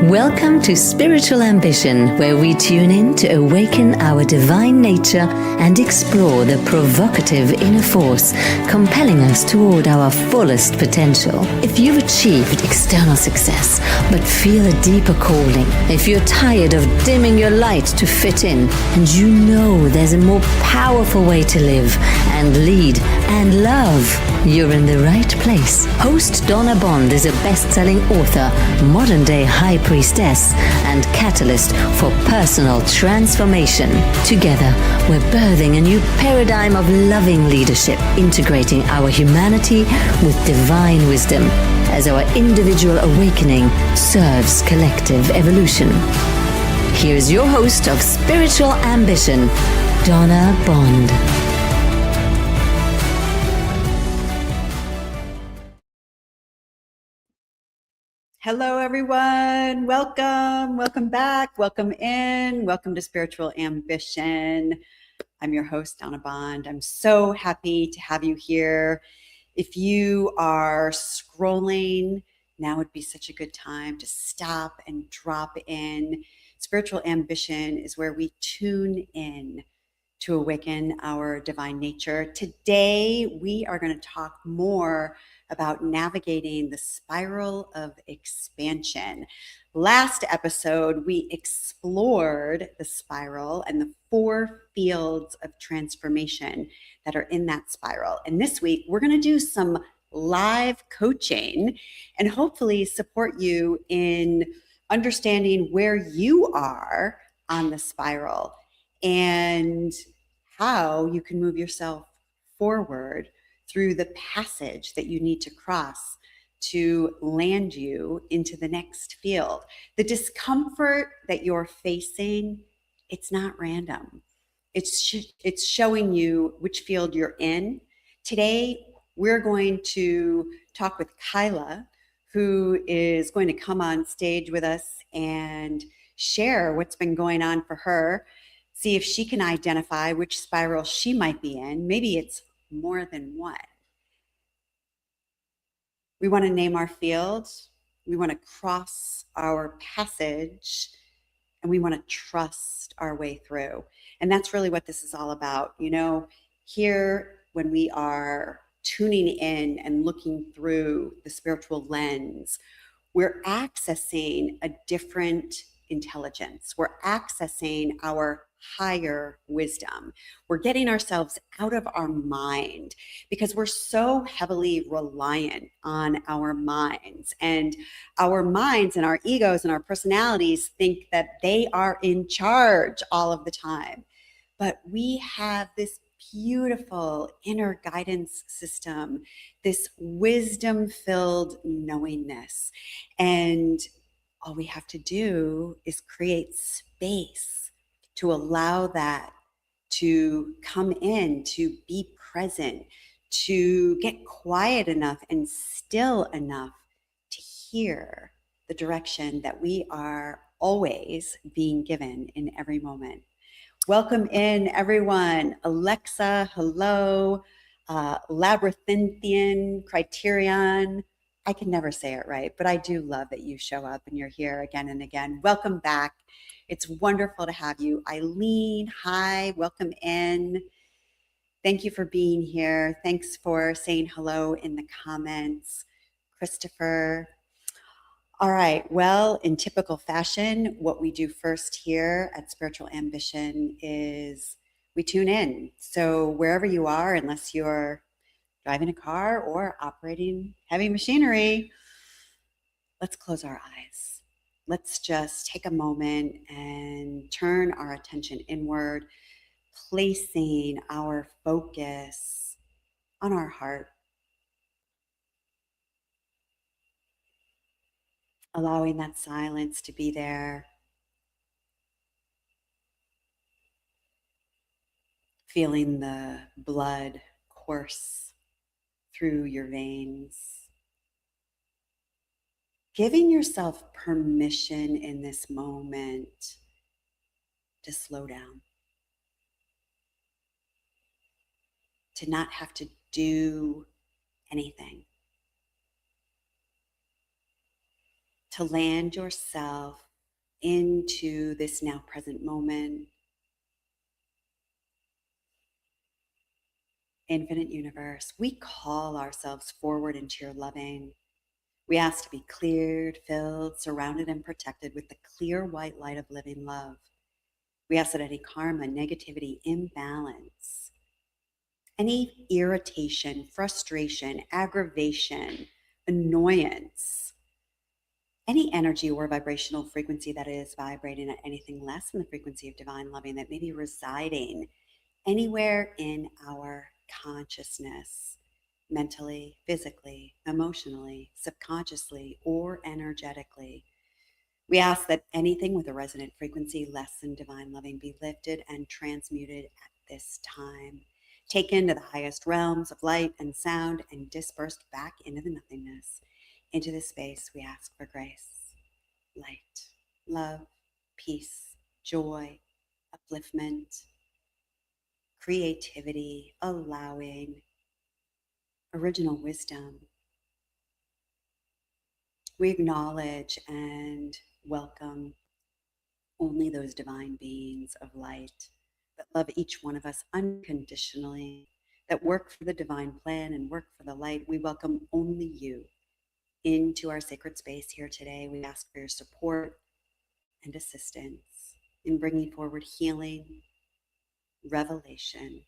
Welcome to Spiritual Ambition, where we tune in to awaken our divine nature and explore the provocative inner force compelling us toward our fullest potential. If you've achieved external success but feel a deeper calling, if you're tired of dimming your light to fit in, and you know there's a more powerful way to live and lead and love, you're in the right place. Host Donna Bond is a best-selling author, modern-day high priestess, and catalyst for personal transformation. Together, we're birthing a new paradigm of loving leadership, integrating our humanity with divine wisdom as our individual awakening serves collective evolution. Here's your host of Spiritual Ambition, Donna Bond. Hello, everyone. Welcome back. Welcome in. Welcome to Spiritual Ambition. I'm your host, Donna Bond. I'm so happy to have you here. If you are scrolling, now would be such a good time to stop and drop in. Spiritual Ambition is where we tune in to awaken our divine nature. Today, we are going to talk more about navigating the spiral of expansion. Last episode, we explored the spiral and the 4 fields of transformation that are in that spiral. And this week, we're going to do some live coaching and hopefully support you in understanding where you are on the spiral and how you can move yourself forward through the passage that you need to cross to land you into the next field. The discomfort that you're facing, it's not random. It's showing you which field you're in. Today, we're going to talk with Kyla, who is going to come on stage with us and share what's been going on for her, see if she can identify which spiral she might be in. Maybe it's more than one. We want to name our field. We want to cross our passage, and we want to trust our way through. And that's really what this is all about. You know, here when we are tuning in and looking through the spiritual lens, we're accessing a different intelligence. We're accessing our higher wisdom. We're getting ourselves out of our mind because we're so heavily reliant on our minds. And our minds and our egos and our personalities think that they are in charge all of the time. But we have this beautiful inner guidance system, this wisdom-filled knowingness. And all we have to do is create space to allow that to come in, to be present, to get quiet enough and still enough to hear the direction that we are always being given in every moment. Welcome in, everyone. Alexa, hello. Labyrinthian, Criterion. I can never say it right, but I do love that you show up and you're here again and again. Welcome back. It's wonderful to have you. Eileen, hi, welcome in. Thank you for being here. Thanks for saying hello in the comments. Christopher. All right, well, in typical fashion, what we do first here at Spiritual Ambition is we tune in. So wherever you are, unless you're driving a car or operating heavy machinery, let's close our eyes. Let's just take a moment and turn our attention inward, placing our focus on our heart, allowing that silence to be there, feeling the blood course through your veins. Giving yourself permission in this moment to slow down, to not have to do anything, to land yourself into this now present moment. Infinite universe, we call ourselves forward into your loving. We ask to be cleared, filled, surrounded, and protected with the clear white light of living love. We ask that any karma, negativity, imbalance, any irritation, frustration, aggravation, annoyance, any energy or vibrational frequency that is vibrating at anything less than the frequency of divine loving that may be residing anywhere in our consciousness, mentally, physically, emotionally, subconsciously, or energetically. We ask that anything with a resonant frequency less than divine loving be lifted and transmuted at this time, taken to the highest realms of light and sound, and dispersed back into the nothingness. Into this space, we ask for grace, light, love, peace, joy, upliftment, creativity, allowing, original wisdom. We acknowledge and welcome only those divine beings of light that love each one of us unconditionally, that work for the divine plan and work for the light. We welcome only you into our sacred space here today. We ask for your support and assistance in bringing forward healing, revelation,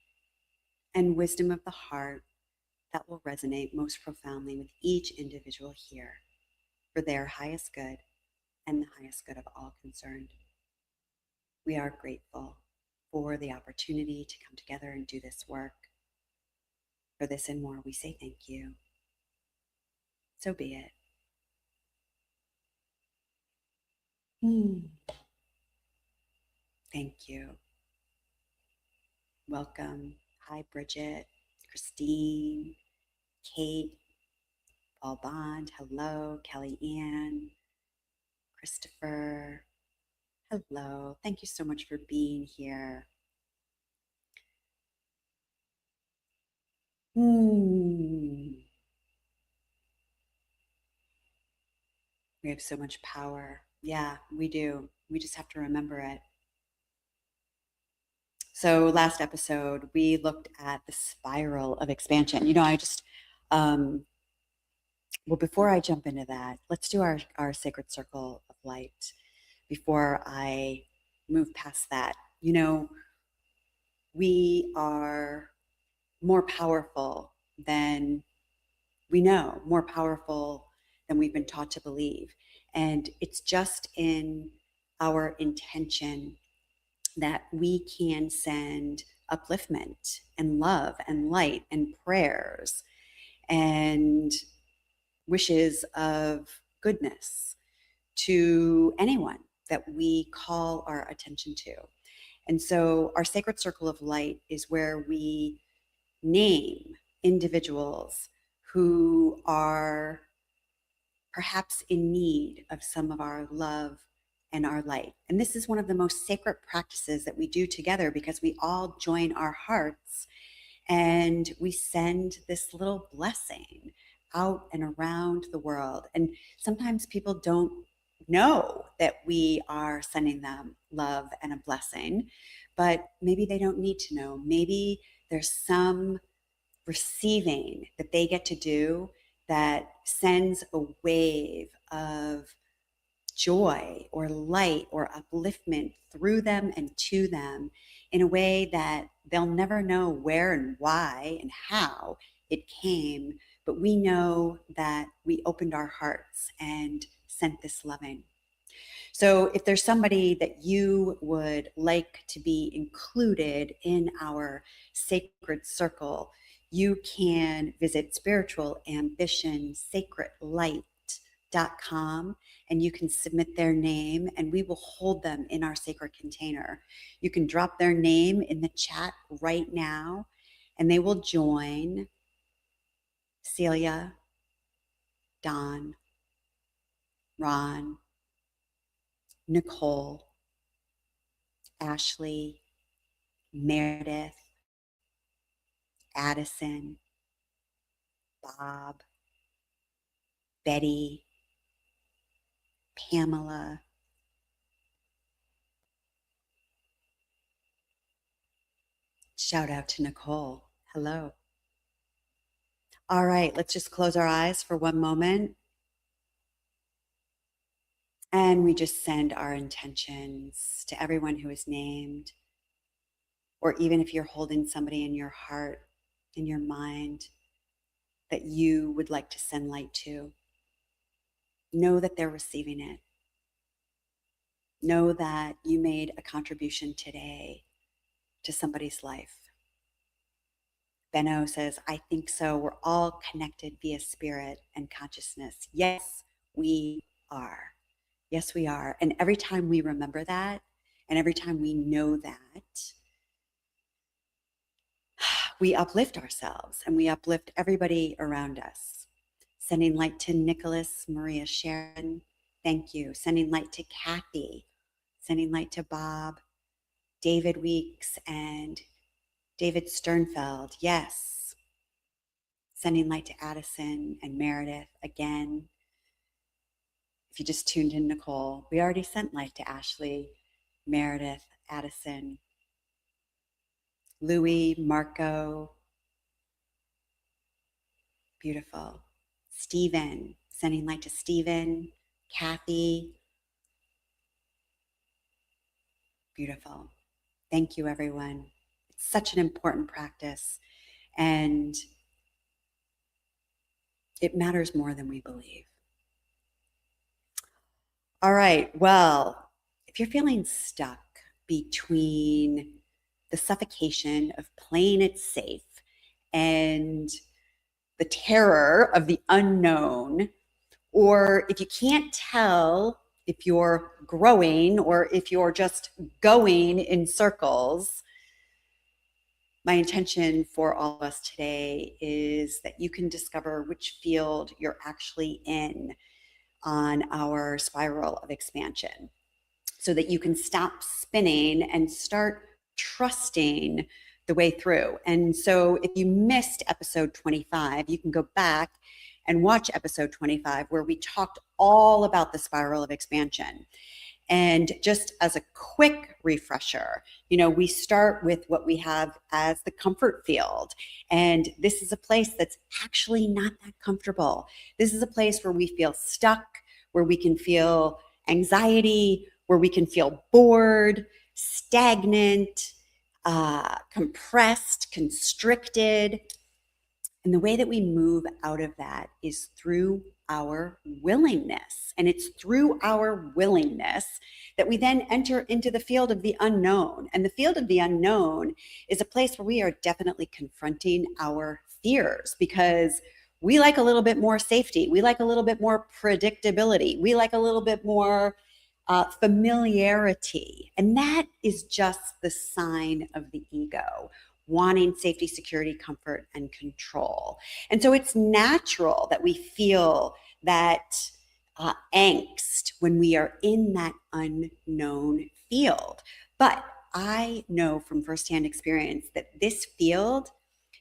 and wisdom of the heart that will resonate most profoundly with each individual here for their highest good and the highest good of all concerned. We are grateful for the opportunity to come together and do this work. For this and more, we say thank you. So be it. Thank you. Welcome. Hi, Bridget, Christine, Kate, Paul Bond. Hello, Kelly Ann, Christopher. Hello. Thank you so much for being here. We have so much power. Yeah, we do. We just have to remember it. So last episode, we looked at the spiral of expansion. Well, before I jump into that, let's do our sacred circle of light before I move past that. We are more powerful than we know, more powerful than we've been taught to believe. And it's just in our intention that we can send upliftment and love and light and prayers and wishes of goodness to anyone that we call our attention to. And so our sacred circle of light is where we name individuals who are perhaps in need of some of our love and our light. And this is one of the most sacred practices that we do together because we all join our hearts and we send this little blessing out and around the world. And sometimes people don't know that we are sending them love and a blessing, but maybe they don't need to know. Maybe there's some receiving that they get to do that sends a wave of joy or light or upliftment through them and to them in a way that they'll never know where and why and how it came, but we know that we opened our hearts and sent this loving. So if there's somebody that you would like to be included in our sacred circle, you can visit spiritualambitionsacredlight.com and you can submit their name and we will hold them in our sacred container. You can drop their name in the chat right now and they will join Celia, Don, Ron, Nicole, Ashley, Meredith, Addison, Bob, Betty, Pamela. Shout out to Nicole. Hello. All right, let's just close our eyes for one moment. And we just send our intentions to everyone who is named, or even if you're holding somebody in your heart, in your mind, that you would like to send light to. Know that they're receiving it. Know that you made a contribution today to somebody's life. Benno says, I think so. We're all connected via spirit and consciousness. Yes, we are. Yes, we are. And every time we remember that, and every time we know that, we uplift ourselves and we uplift everybody around us. Sending light to Nicholas, Maria Sharon, thank you. Sending light to Kathy, sending light to Bob, David Weeks, and David Sternfeld, yes. Sending light to Addison and Meredith again. If you just tuned in, Nicole, we already sent light to Ashley, Meredith, Addison, Louis, Marco. Beautiful. Stephen, sending light to Stephen, Kathy. Beautiful. Thank you, everyone. It's such an important practice, and it matters more than we believe. All right. Well, if you're feeling stuck between the suffocation of playing it safe and the terror of the unknown, or if you can't tell if you're growing or if you're just going in circles, my intention for all of us today is that you can discover which field you're actually in on our spiral of expansion, so that you can stop spinning and start trusting the way through. And so if you missed episode 25, you can go back and watch episode 25, where we talked all about the spiral of expansion. And just as a quick refresher, we start with what we have as the comfort field. And this is a place that's actually not that comfortable. This is a place where we feel stuck, where we can feel anxiety, where we can feel bored, stagnant, compressed, constricted. And the way that we move out of that is through our willingness. And it's through our willingness that we then enter into the field of the unknown. And the field of the unknown is a place where we are definitely confronting our fears, because we like a little bit more safety. We like a little bit more predictability. We like a little bit more familiarity. And that is just the sign of the ego, wanting safety, security, comfort, and control. And so it's natural that we feel that angst when we are in that unknown field. But I know from firsthand experience that this field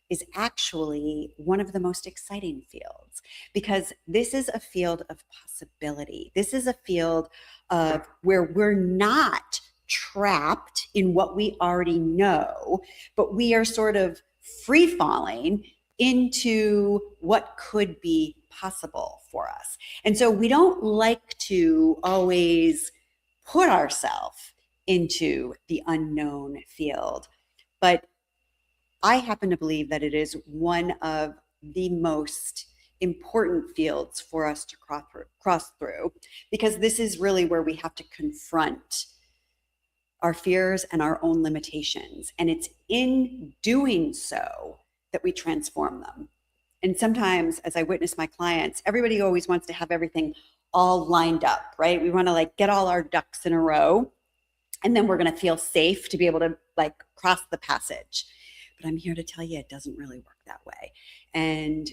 is actually one of the most exciting fields, because this is a field of possibility. This is a field of where we're not trapped in what we already know, but we are sort of free falling into what could be possible for us. And so we don't like to always put ourselves into the unknown field, but I happen to believe that it is one of the most important fields for us to cross through, because this is really where we have to confront our fears and our own limitations. And it's in doing so that we transform them. And sometimes, as I witness my clients, everybody always wants to have everything all lined up, right? We want to get all our ducks in a row, and then we're going to feel safe to be able to cross the passage. But I'm here to tell you, it doesn't really work that way. And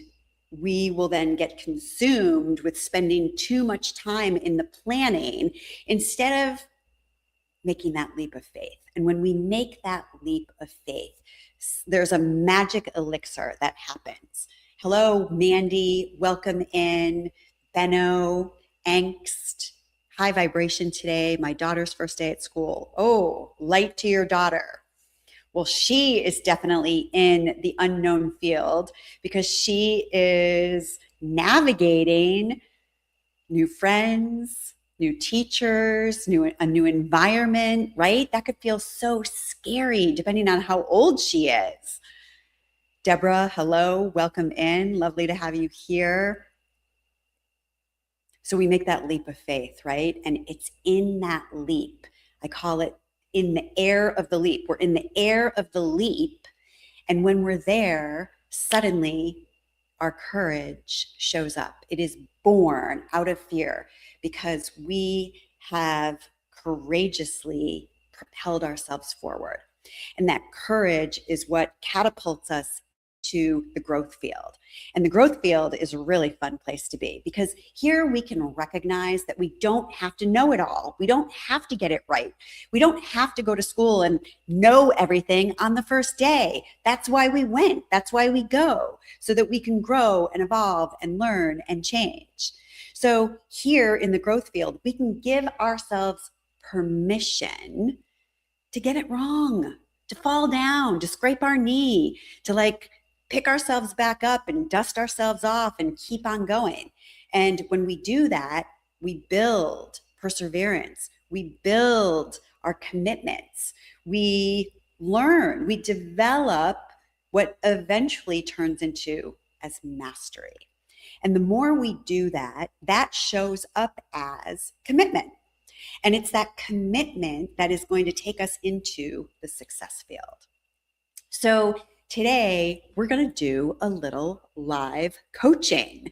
we will then get consumed with spending too much time in the planning instead of making that leap of faith. And when we make that leap of faith, there's a magic elixir that happens. Hello, Mandy. Welcome in. Benno, Angst. high vibration today. My daughter's first day at school. Oh, light to your daughter. Well, she is definitely in the unknown field because she is navigating new friends, new teachers, a new environment, right? That could feel so scary depending on how old she is. Deborah, hello, welcome in. Lovely to have you here. So we make that leap of faith, right? And it's in that leap. I call it in the air of the leap. We're in the air of the leap. And when we're there, suddenly our courage shows up. It is born out of fear because we have courageously propelled ourselves forward. And that courage is what catapults us to the growth field. And the growth field is a really fun place to be because here we can recognize that we don't have to know it all. We don't have to get it right. We don't have to go to school and know everything on the first day. That's why we went. That's why we go, so that we can grow and evolve and learn and change. So here in the growth field, we can give ourselves permission to get it wrong, to fall down, to scrape our knee, to pick ourselves back up and dust ourselves off and keep on going. And when we do that, we build perseverance, we build our commitments, we learn, we develop what eventually turns into as mastery. And the more we do that, that shows up as commitment. And it's that commitment that is going to take us into the success field. So today, we're going to do a little live coaching.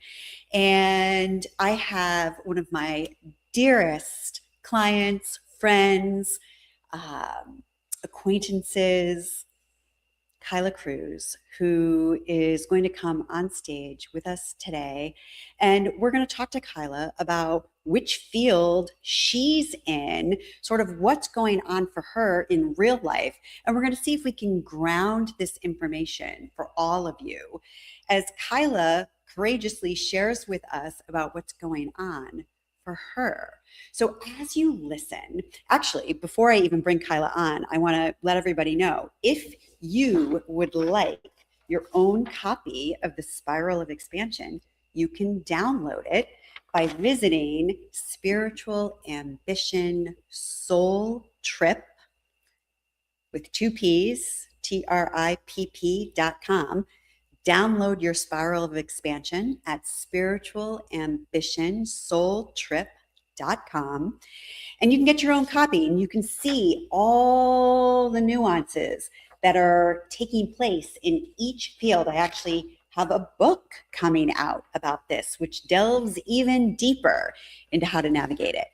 And I have one of my dearest clients, friends, acquaintances, Kyla Cruz, who is going to come on stage with us today. And we're going to talk to Kyla about which field she's in, sort of what's going on for her in real life. And we're going to see if we can ground this information for all of you as Kyla courageously shares with us about what's going on for her. So as you listen, actually, before I even bring Kyla on, I want to let everybody know, if you would like your own copy of the Spiral of Expansion, you can download it by visiting Spiritual Ambition Soul Trip with 2 P's, TRIPP.com. Download your Spiral of Expansion at spiritualambitionsoultrip.com. And you can get your own copy and you can see all the nuances that are taking place in each field. I actually have a book coming out about this, which delves even deeper into how to navigate it.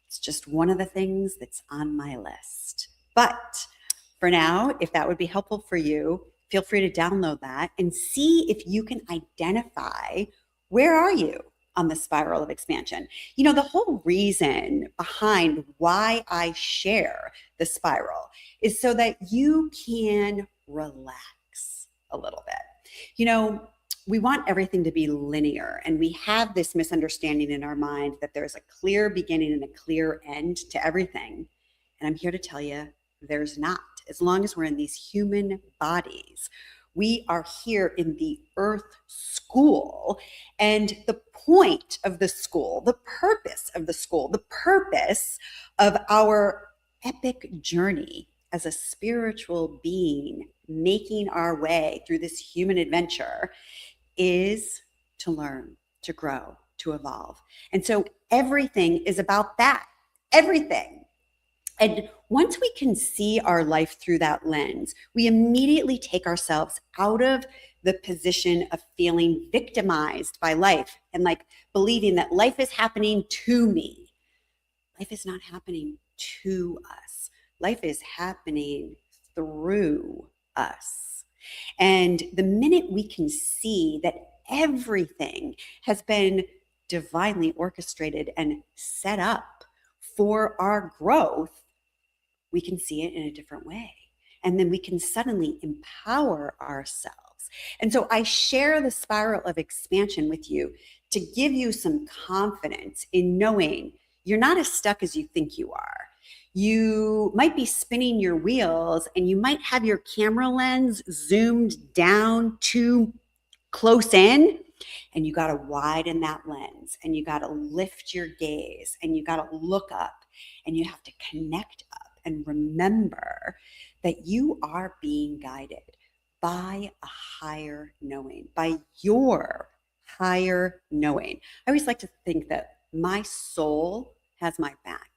It's just one of the things that's on my list. But for now, if that would be helpful for you, feel free to download that and see if you can identify where are you on the Spiral of Expansion. You know, the whole reason behind why I share the spiral is so that you can relax a little bit. You know, we want everything to be linear, and we have this misunderstanding in our mind that there's a clear beginning and a clear end to everything. And I'm here to tell you, there's not. As long as we're in these human bodies, we are here in the earth school. And the point of the school, the purpose of the school, the purpose of our epic journey as a spiritual being making our way through this human adventure is to learn, to grow, to evolve. And so everything is about that. Everything. And once we can see our life through that lens, we immediately take ourselves out of the position of feeling victimized by life and believing that life is happening to me. Life is not happening to us. Life is happening through us. And the minute we can see that everything has been divinely orchestrated and set up for our growth, we can see it in a different way. And then we can suddenly empower ourselves. And so I share the Spiral of Expansion with you to give you some confidence in knowing you're not as stuck as you think you are. You might be spinning your wheels and you might have your camera lens zoomed down too close in, and you got to widen that lens and you got to lift your gaze and you got to look up and you have to connect up and remember that you are being guided by a higher knowing, by your higher knowing. I always like to think that my soul has my back.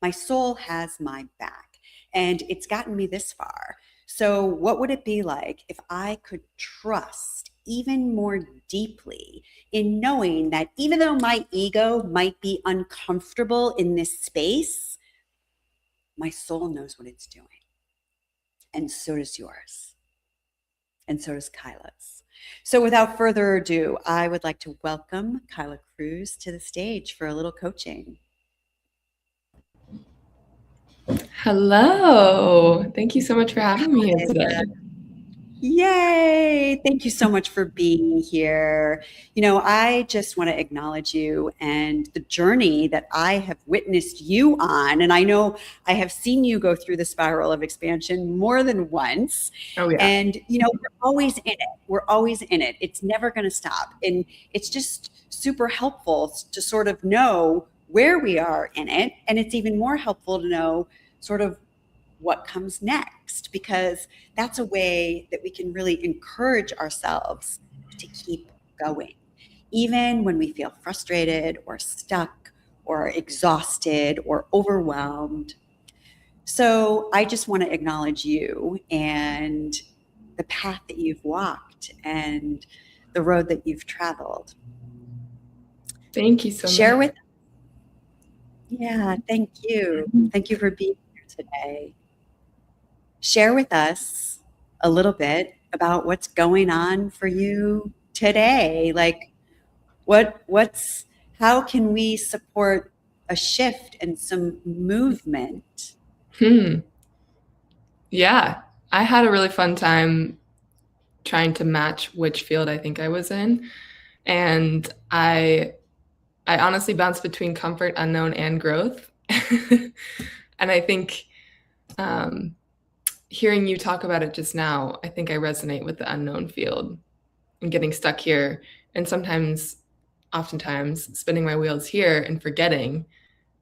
My soul has my back, and it's gotten me this far. So, what would it be like if I could trust even more deeply in knowing that even though my ego might be uncomfortable in this space, my soul knows what it's doing. And so does yours. And so does Kyla's. So, without further ado, I would like to welcome Kyla Cruz to the stage for a little coaching. Hello. Thank you so much for having me here today. Yay! Thank you so much for being here. I just want to acknowledge you and the journey that I have witnessed you on. And I know I have seen you go through the spiral of expansion more than once. Oh, yeah. And, we're always in it. We're always in it. It's never going to stop. And it's just super helpful to sort of know where we are in it. And it's even more helpful to know sort of what comes next, because that's a way that we can really encourage ourselves to keep going, even when we feel frustrated or stuck or exhausted or overwhelmed. So I just want to acknowledge you and the path that you've walked and the road that you've traveled. Thank you so Share much. with Yeah, thank you. Thank you for being here today. Share with us a little bit about what's going on for you today. Like how can we support a shift and some movement? Yeah, I had a really fun time trying to match which field I think I was in. And I honestly bounced between comfort, unknown, and growth. And I think hearing you talk about it just now, I think I resonate with the unknown field and getting stuck here. And oftentimes, spinning my wheels here and forgetting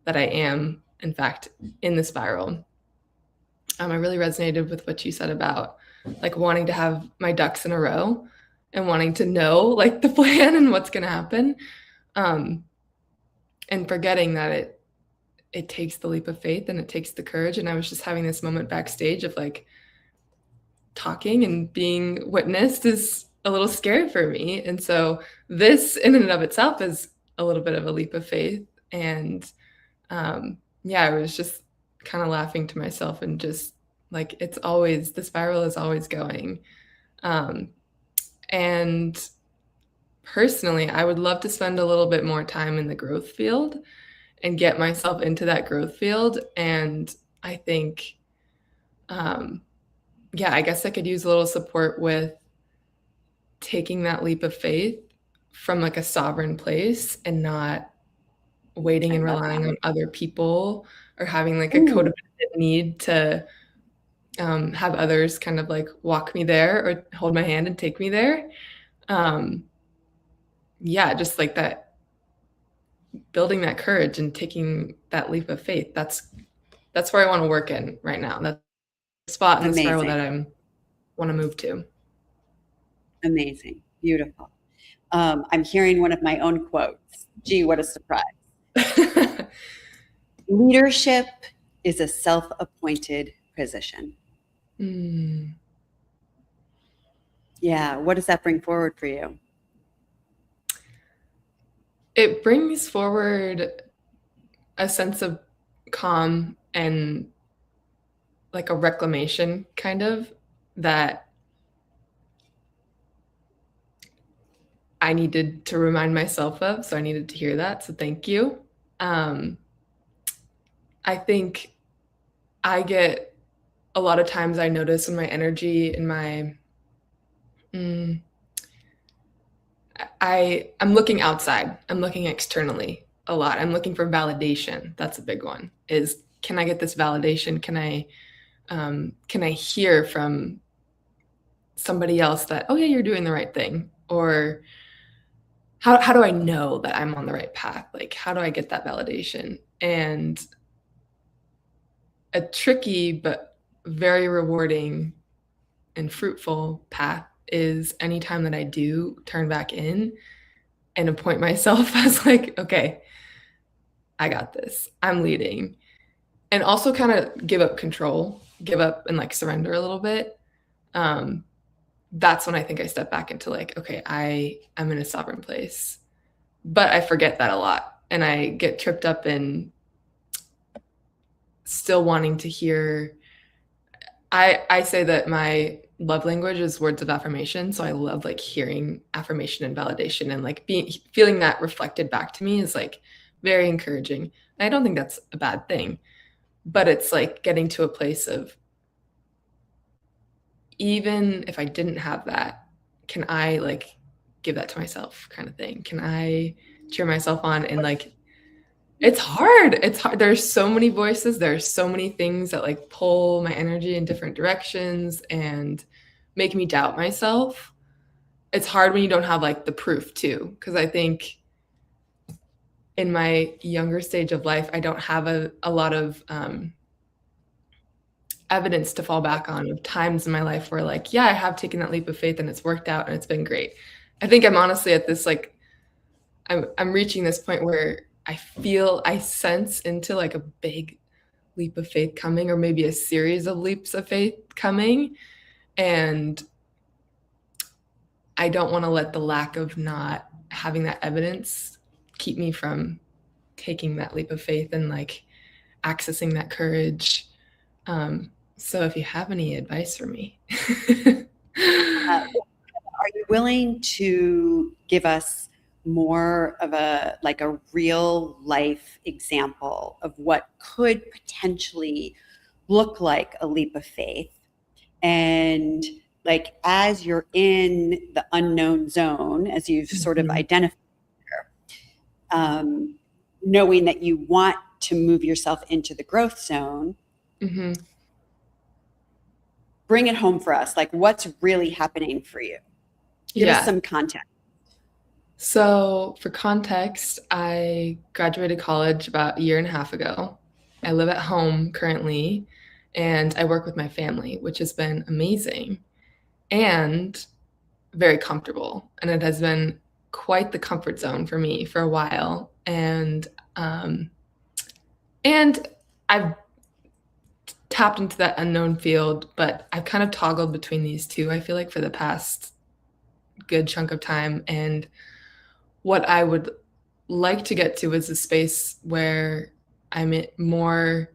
that I am, in fact, in the spiral. I really resonated with what you said about like wanting to have my ducks in a row and wanting to know like the plan and what's going to happen. And forgetting that it takes the leap of faith and it takes the courage. And I was just having this moment backstage of like talking and being witnessed is a little scary for me. And so this in and of itself is a little bit of a leap of faith. And I was just kind of laughing to myself and just like, the spiral is always going. And personally, I would love to spend a little bit more time in the growth field and get myself into that growth field. And I think, I guess I could use a little support with taking that leap of faith from like a sovereign place and not waiting and relying on other people or having like a codependent need to have others kind of like walk me there or hold my hand and take me there. Just like that, building that courage and taking that leap of faith. That's where I want to work in right now. That's the spot in the spiral that I want to move to. Amazing. Beautiful. I'm hearing one of my own quotes. Gee, what a surprise. Leadership is a self-appointed position. Yeah. What does that bring forward for you? It brings forward a sense of calm and like a reclamation kind of that I needed to remind myself of. So I needed to hear that. So thank you. I think I get a lot of times I notice when my energy and I'm looking outside. I'm looking externally a lot. I'm looking for validation. That's a big one. Is, can I get this validation? Can I hear from somebody else that, oh yeah, you're doing the right thing? Or how do I know that I'm on the right path? Like, how do I get that validation? And a tricky but very rewarding and fruitful path is anytime that I do turn back in and appoint myself as like, okay, I got this, I'm leading, and also kind of give up control, give up and like surrender a little bit. That's when I think I step back into like, okay, I'm in a sovereign place. But I forget that a lot, and I get tripped up in still wanting to hear. I say that my love language is words of affirmation, so I love like hearing affirmation and validation, and like feeling that reflected back to me is like very encouraging. And I don't think that's a bad thing, but it's like getting to a place of, even if I didn't have that, can I like give that to myself, kind of thing? Can I cheer myself on? And like, it's hard. It's hard. There's so many voices. There's so many things that like pull my energy in different directions and make me doubt myself. It's hard when you don't have like the proof too, because I think in my younger stage of life, I don't have a lot of evidence to fall back on of times in my life where like, yeah, I have taken that leap of faith and it's worked out and it's been great. I think I'm honestly at this, like, I'm reaching this point where I sense into like a big leap of faith coming, or maybe a series of leaps of faith coming. And I don't want to let the lack of not having that evidence keep me from taking that leap of faith and like accessing that courage. So if you have any advice for me. Are you willing to give us more of a real life example of what could potentially look like a leap of faith? And like, as you're in the unknown zone, as you've sort of identified here, knowing that you want to move yourself into the growth zone, bring it home for us. Like, what's really happening for you? Give us some context. So for context, I graduated college about a year and a half ago. I live at home currently, and I work with my family, which has been amazing and very comfortable. And it has been quite the comfort zone for me for a while. And I've tapped into that unknown field, but I've kind of toggled between these two, I feel like, for the past good chunk of time. And what I would like to get to is a space where I'm more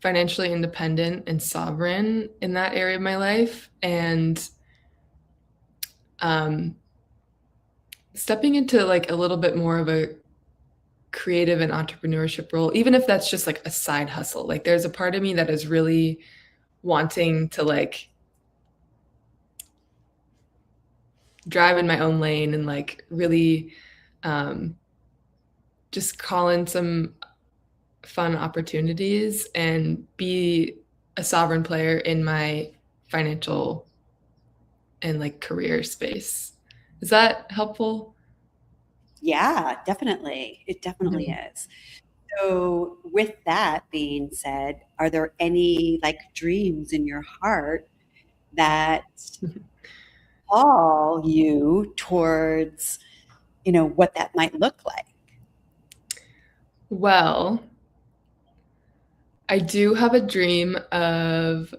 financially independent and sovereign in that area of my life, and stepping into like a little bit more of a creative and entrepreneurship role, even if that's just like a side hustle. Like, there's a part of me that is really wanting to like drive in my own lane and like really just call in some fun opportunities and be a sovereign player in my financial and like career space. Is that helpful? Yeah, definitely. It definitely is. So with that being said, are there any like dreams in your heart that call you towards, what that might look like? Well, I do have a dream of,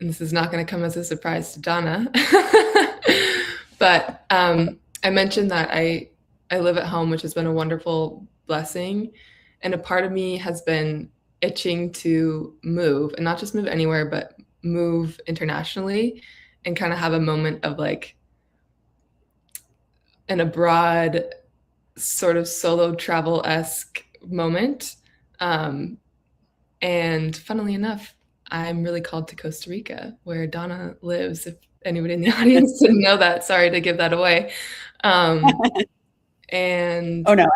and this is not going to come as a surprise to Donna, but I mentioned that I live at home, which has been a wonderful blessing. And a part of me has been itching to move, and not just move anywhere, but move internationally and kind of have a moment of like an abroad sort of solo travel-esque moment. And funnily enough, I'm really called to Costa Rica, where Donna lives. If anybody in the audience didn't know that, sorry to give that away. And Oh no,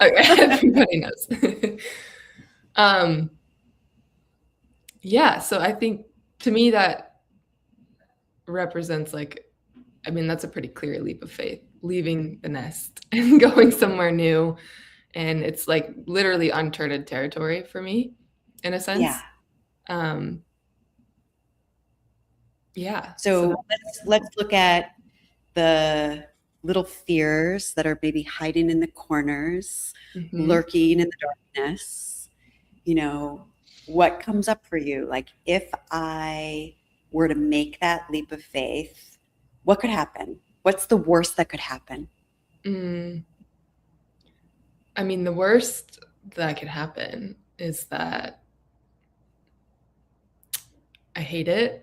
Okay, everybody knows. Um, yeah, so I think to me that represents like, I mean, that's a pretty clear leap of faith, leaving the nest and going somewhere new. And it's like literally uncharted territory for me in a Yeah. sense. Um, yeah. So So let's look at the little fears that are maybe hiding in the corners, mhm. lurking in the darkness. You know, what comes up for you? Like, if I were to make that leap of faith, what could happen? What's the worst that could happen? Mm, I mean, the worst that could happen is that I hate it.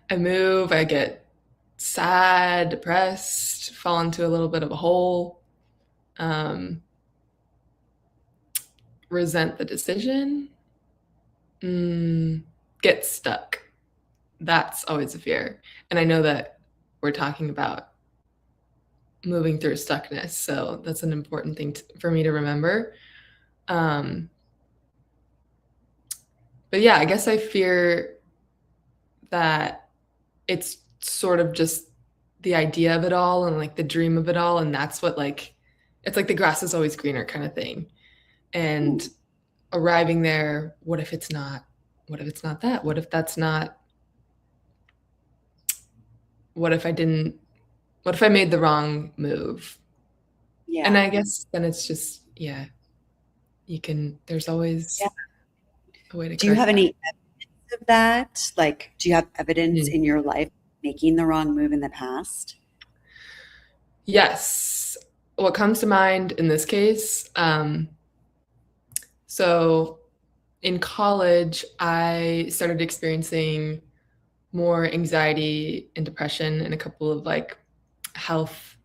I move, I get sad, depressed, fall into a little bit of a hole, um, resent the decision, get stuck. That's always a fear. And I know that we're talking about moving through stuckness, so that's an important thing for me to remember. Um, but yeah, I guess I fear that it's sort of just the idea of it all and like the dream of it all, and that's what like it's like the grass is always greener kind of thing. And Mm, arriving there, what if it's not? What if it's not that? What if that's not? What if I didn't? What if I made the wrong move? And yeah. I guess then it's just, yeah, there's Yeah. always a way to Do you correct have that. any evidence of that? Like, do you have evidence Mm. in your life making the wrong move in the past? Yes. What comes to mind in this case, so in college, I started experiencing more anxiety and depression and a couple of like health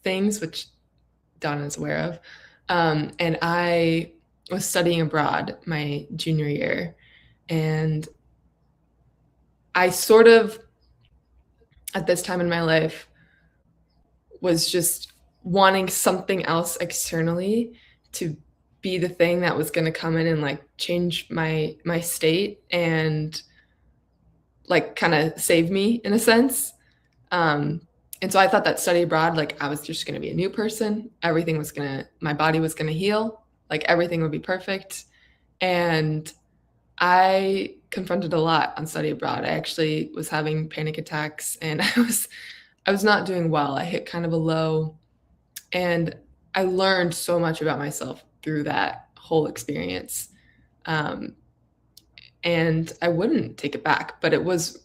things, which Donna is aware of. And I was studying abroad my junior year. And I sort of, at this time in my life, was just wanting something else externally to be the thing that was going to come in and like change my state and like kind of save me in a sense. Um, and so I thought that study abroad, like I was just going to be a new person. Everything was going to, my body was going to heal. Like everything would be perfect. And I confronted a lot on study abroad. I actually was having panic attacks and I was not doing well. I hit kind of a low and I learned so much about myself through that whole experience. Um, and I wouldn't take it back, but it was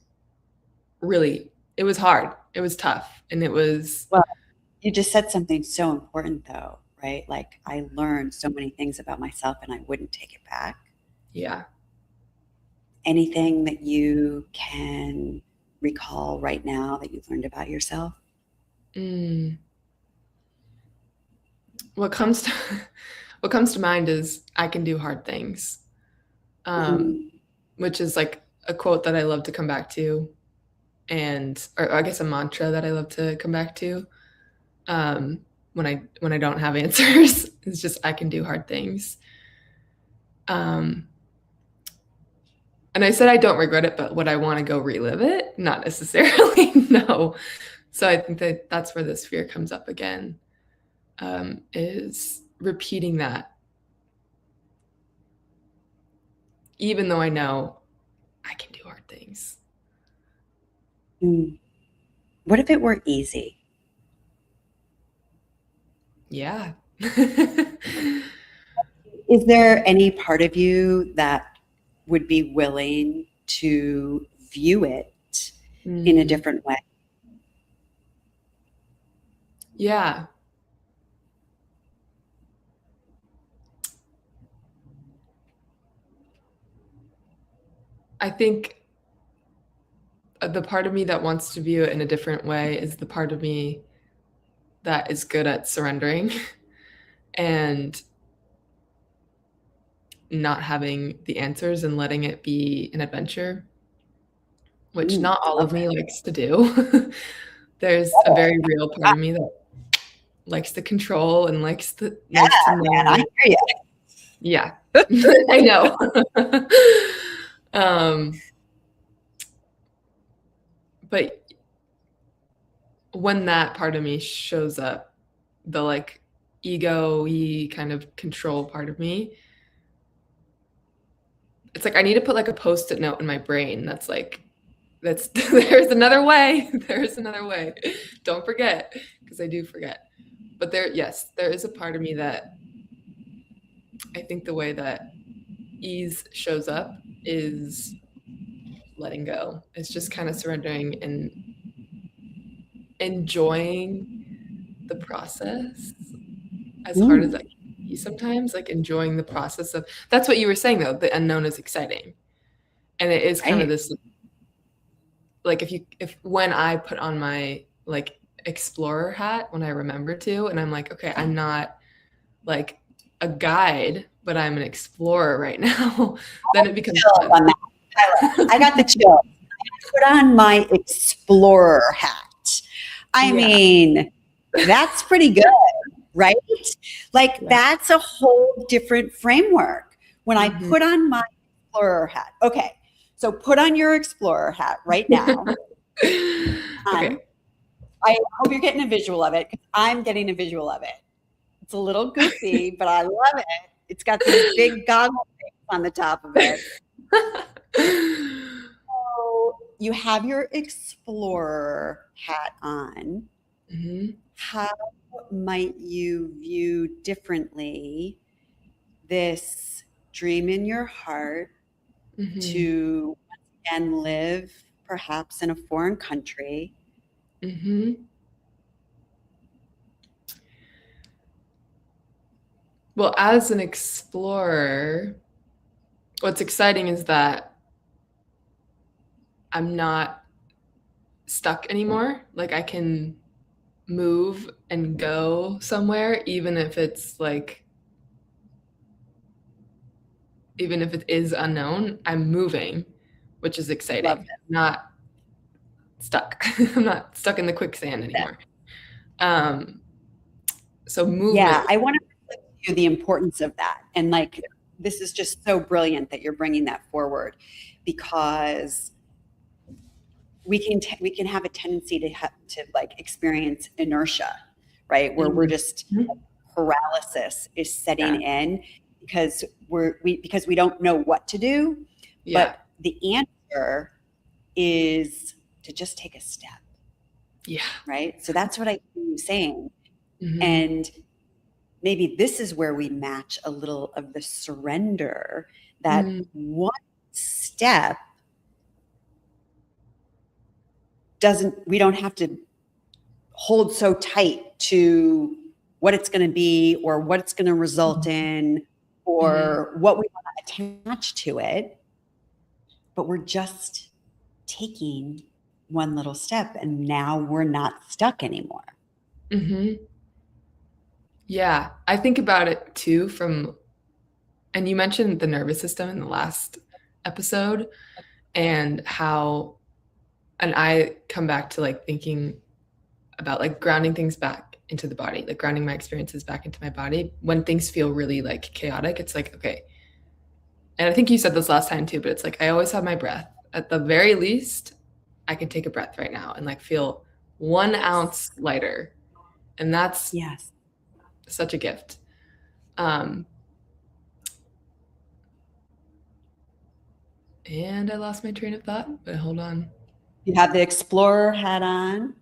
really, it was hard. It was tough. And it was, Well, you just said something so important, though, right? Like, I learned so many things about myself and I wouldn't take it back. yeah. Anything that you can recall right now that you've learned about yourself? Mm. What comes to what comes to mind is I can do hard things, um, Mm, which is like a quote that I love to come back to, and or I guess a mantra that I love to come back to when I don't have answers. It's just I can do hard things. Um, and I said I don't regret it, but would I want to go relive it? Not necessarily. No. So I think that that's where this fear comes up again, is repeating that, even though I know I can do hard things. mm. What if it were easy? Yeah. Is there any part of you that would be willing to view it in a Mm, different way? yeah. I think the part of me that wants to view it in a different way is the part of me that is good at surrendering and not having the answers and letting it be an adventure, which not I all love of that. me likes to do. There's a very real part of me that likes the control and likes to Man, know. I hear you. Yeah, I know. But when that part of me shows up, the like ego-y kind of control part of me, it's like I need to put like a post-it note in my brain that's like, there's another way. There's another way. Don't forget, because I do forget. But there is a part of me that I think the way that ease shows up is letting go. It's just kind of surrendering and enjoying the process as hard as that can be sometimes, like enjoying the process of, that's what you were saying though, the unknown is exciting. And it is kind of Right. this, like if when I put on my like explorer hat, when I remember to, and I'm like, okay, I'm not like a guide, but I'm an explorer right now, then it becomes Chills on that. I got the chill. Put on my explorer hat. I mean, that's pretty good, right? Like that's a whole different framework. When I put on my explorer hat. Okay. So put on your explorer hat right now. Okay. I hope you're getting a visual of it because I'm getting a visual of it. It's a little goofy, but I love it. It's got these big goggle things on the top of it. So you have your explorer hat on. How might you view differently this dream in your heart to once again live perhaps in a foreign country? Well, as an explorer, what's exciting is that I'm not stuck anymore. Like I can move and go somewhere, even if it's like, even if it is unknown, I'm moving, which is exciting. Love it. I'm not stuck. I'm not stuck in the quicksand anymore. So movement. Yeah, I want to reflect to you the importance of that. And like, this is just so brilliant that you're bringing that forward, because we can have a tendency to like experience inertia, right? Where we're just paralysis is setting in because because we don't know what to do. But the answer is to just take a step. Yeah. Right. So that's what I hear you saying. And maybe this is where we match a little of the surrender, that one step we don't have to hold so tight to what it's going to be or what it's going to result in or what we want to attach to it. But we're just taking one little step and now we're not stuck anymore. Yeah, I think about it too and you mentioned the nervous system in the last episode and how, and I come back to like thinking about like grounding things back into the body, like grounding my experiences back into my body when things feel really like chaotic. It's like, okay. And I think you said this last time too, but it's like, I always have my breath. At the very least, I can take a breath right now and like feel 1 ounce lighter. And that's such a gift. And I lost my train of thought, but hold on. You have the explorer hat on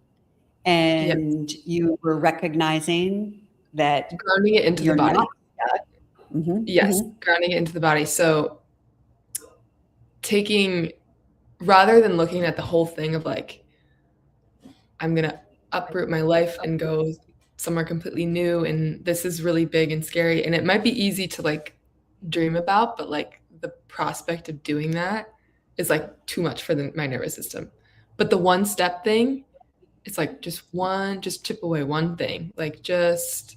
and you were recognizing that grounding it into the body. Yes, grounding it into the body. So rather than looking at the whole thing of like, I'm going to uproot my life and go somewhere completely new, and this is really big and scary, and it might be easy to like dream about, but like the prospect of doing that is like too much for my nervous system. But the one step thing, it's like just chip away one thing, like just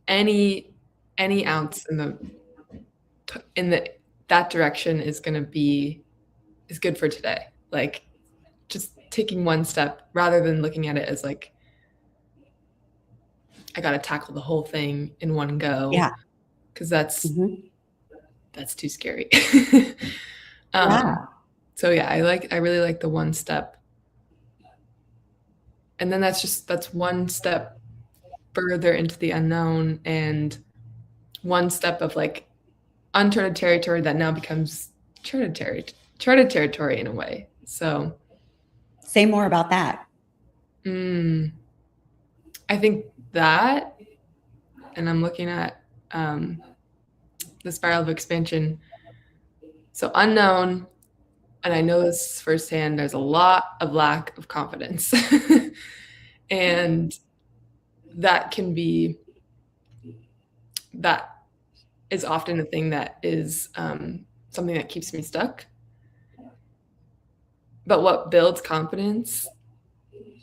any ounce in that direction is good for today. Like just taking one step rather than looking at it as like, I got to tackle the whole thing in one go. Yeah. Cause that's too scary. Yeah. So yeah, I really like the one step. And then that's one step further into the unknown and one step of like uncharted territory that now becomes charted territory in a way. So say more about that. I think that, and I'm looking at the spiral of expansion. So unknown, and I know this firsthand, there's a lot of lack of confidence. And that is often a thing that is something that keeps me stuck. But what builds confidence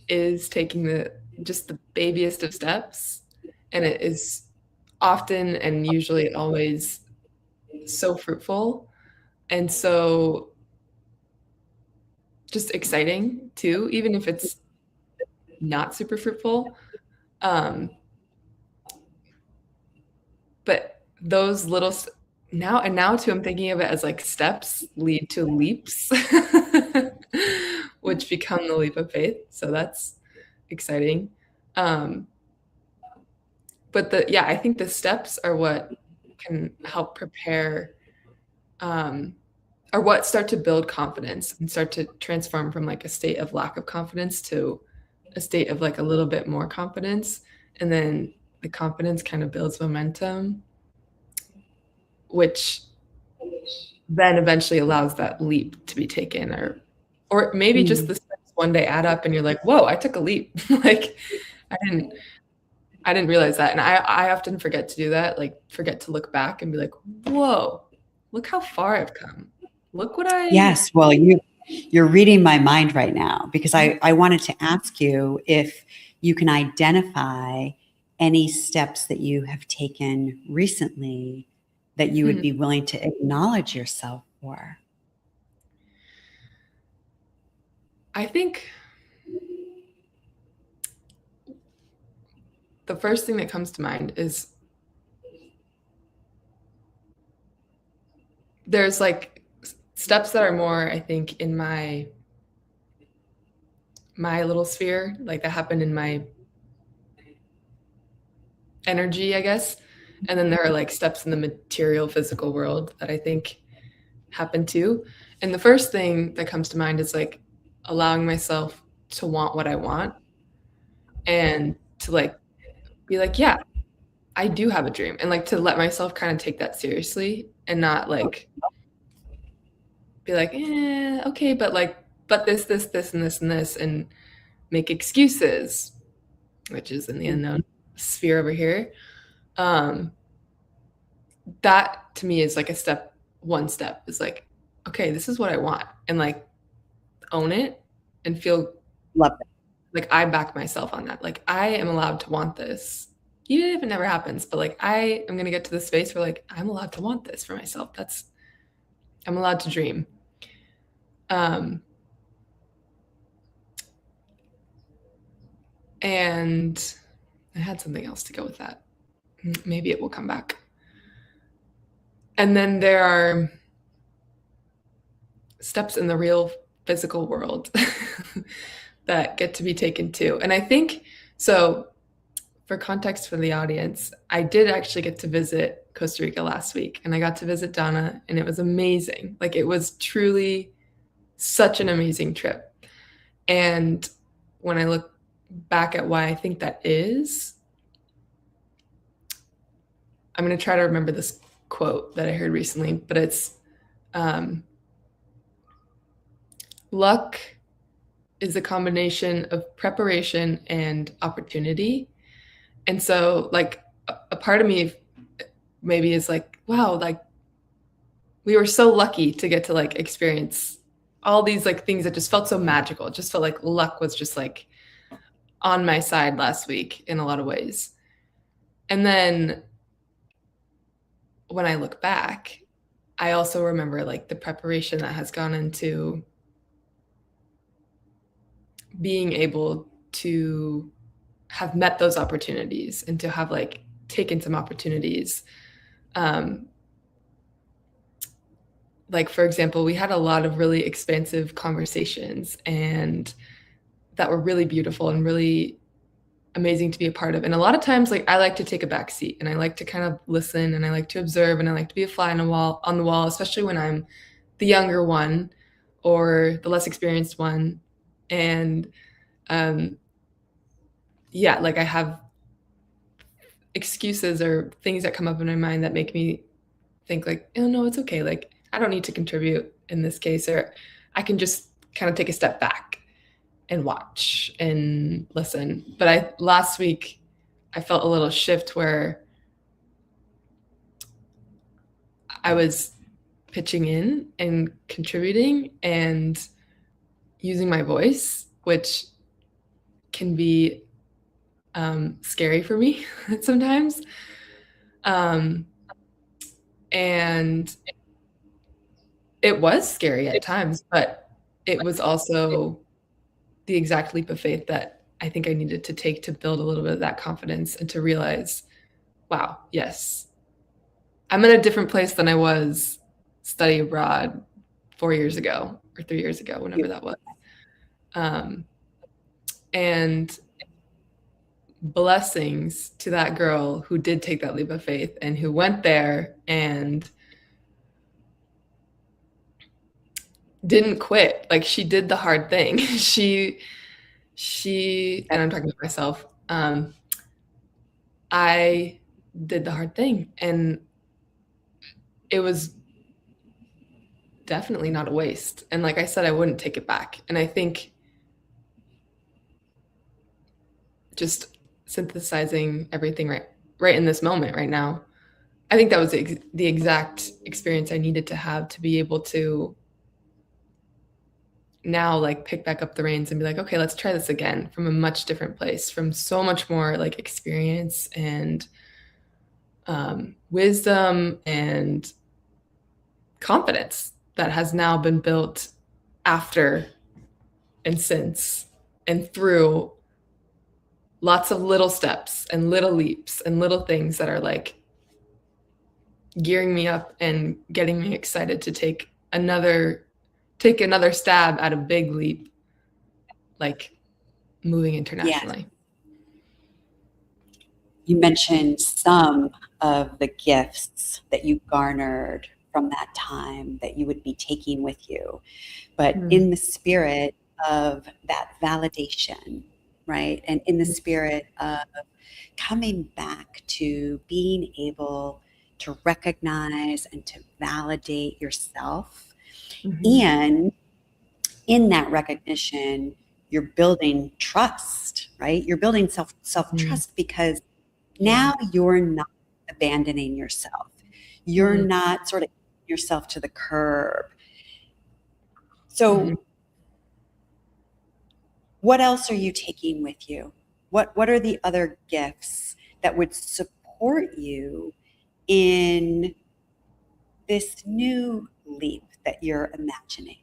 is taking just the babyest of steps. And it is often and usually always so fruitful and so just exciting too, even if it's not super fruitful. But those little now too, I'm thinking of it as like steps lead to leaps, which become the leap of faith. So that's exciting. But I think the steps are what can help prepare, or what start to build confidence and start to transform from like a state of lack of confidence to a state of like a little bit more confidence. And then the confidence kind of builds momentum, which then eventually allows that leap to be taken, or maybe just the steps one day add up and you're like, whoa, I took a leap. Like I didn't realize that. And I often forget to do that, like forget to look back and be like, whoa, look how far I've come. Look what Yes. Well, you're reading my mind right now, because I wanted to ask you if you can identify any steps that you have taken recently that you would be willing to acknowledge yourself for. I think the first thing that comes to mind is there's like steps that are more, I think, in my little sphere, like that happened in my energy, I guess. And then there are like steps in the material physical world that I think happen too. And the first thing that comes to mind is like allowing myself to want what I want and to like be like, yeah, I do have a dream, and like to let myself kind of take that seriously and not like be like, okay, but like, but this, and this, and this, and make excuses, which is in the unknown sphere over here. That to me is like one step is like, okay, this is what I want, and like own it and feel Love it. like I back myself on that. Like I am allowed to want this, even if it never happens, but like I am going to get to the space where like I'm allowed to want this for myself. I'm allowed to dream. And I had something else to go with that. Maybe it will come back. And then there are steps in the real physical world that get to be taken too. And I think, so for context for the audience, I did actually get to visit Costa Rica last week, and I got to visit Donna, and it was amazing. Like it was truly such an amazing trip. And when I look back at why I think that is, I'm going to try to remember this quote that I heard recently, but it's luck is a combination of preparation and opportunity. And so like a part of me maybe is like, wow, like we were so lucky to get to like experience all these like things that just felt so magical. It just felt like luck was just like on my side last week in a lot of ways. And then when I look back, I also remember like the preparation that has gone into being able to have met those opportunities and to have like taken some opportunities. Like, for example, we had a lot of really expansive conversations and that were really beautiful and really amazing to be a part of. And a lot of times, like, I like to take a back seat and I like to kind of listen and I like to observe and I like to be a fly on the wall, especially when I'm the younger one or the less experienced one. And yeah, like I have excuses or things that come up in my mind that make me think like, oh no, it's okay. Like, I don't need to contribute in this case, or I can just kind of take a step back and watch and listen. But last week I felt a little shift where I was pitching in and contributing and using my voice, which can be scary for me sometimes. And it was scary at times, but it was also the exact leap of faith that I think I needed to take to build a little bit of that confidence and to realize, wow, yes, I'm in a different place than I was study abroad 4 years ago or 3 years ago, whenever that was. And blessings to that girl who did take that leap of faith and who went there and didn't quit. Like, she did the hard thing. she and I'm talking to myself. I did the hard thing and it was definitely not a waste. And like I said, I wouldn't take it back. And I think just synthesizing everything right in this moment right now, I think that was the exact experience I needed to have to be able to now like pick back up the reins and be like, okay, let's try this again from a much different place, from so much more like experience and wisdom and confidence that has now been built after and since and through lots of little steps and little leaps and little things that are like gearing me up and getting me excited to take another stab at a big leap, like moving internationally. Yeah. You mentioned some of the gifts that you garnered from that time that you would be taking with you, but in the spirit of that validation, right? And in the spirit of coming back to being able to recognize and to validate yourself. And in that recognition, you're building trust, right? You're building self-trust because now you're not abandoning yourself. You're not sort of yourself to the curb. So what else are you taking with you? What are the other gifts that would support you in this new leap that you're imagining?